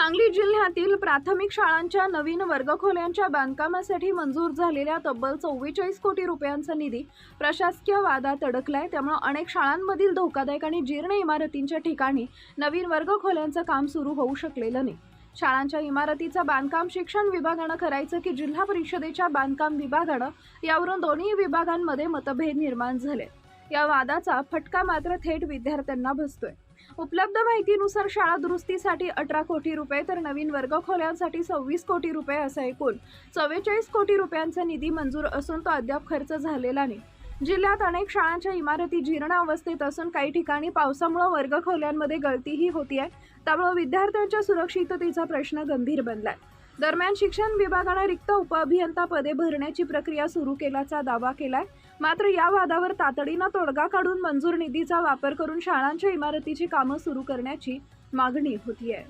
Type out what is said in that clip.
सांगली जिल्ह्यातील प्राथमिक शाळांच्या नवीन वर्गखोल्यांच्या बांधकामासाठी मंजूर झालेल्या तब्बल 44 कोटी रुपयांचा निधी प्रशासकीय वादात अडकलाय। त्यामुळे अनेक शाळांमधील धोकादायक आणि जीर्ण इमारतींच्या ठिकाणी नवीन वर्गखोल्यांचं काम सुरू होऊ शकलेलं नाही। शाळांच्या इमारतीचं बांधकाम शिक्षण विभागानं करायचं की जिल्हा परिषदेच्या बांधकाम विभागानं, यावरून दोन्ही विभागांमध्ये मतभेद निर्माण झाले। या वादाचा फटका मात्र थेट विद्यार्थ्यांना बसतोय। उपलब्ध माहितीनुसार शाळा दुरुस्तीसाठी 18 कोटी रुपये तर नवीन वर्गखोल्यांसाठी 26 कोटी रुपये असा एकूण 44 कोटी रुपयांचा निधी मंजूर असून तो अद्याप खर्च झालेला नाही। जिल्ह्यात अनेक शाळांच्या इमारती जीर्ण अवस्थेत असून काही ठिकाणी पावसामुळे वर्गखोल्यांमध्ये गळतीही होतीये। त्यामुळे विद्यार्थ्यांच्या सुरक्षिततेचा प्रश्न गंभीर बनलाय। दरम्यान शिक्षण विभागाने रिक्त उपअभियंता पदे भरण्याची प्रक्रिया सुरू केल्याचा दावा केलाय। मात्र या वादावर तातडीने तोडगा काढून मंजूर निधीचा वापर करून शाळांच्या इमारतीची कामं सुरू करण्याची मागणी होतीये।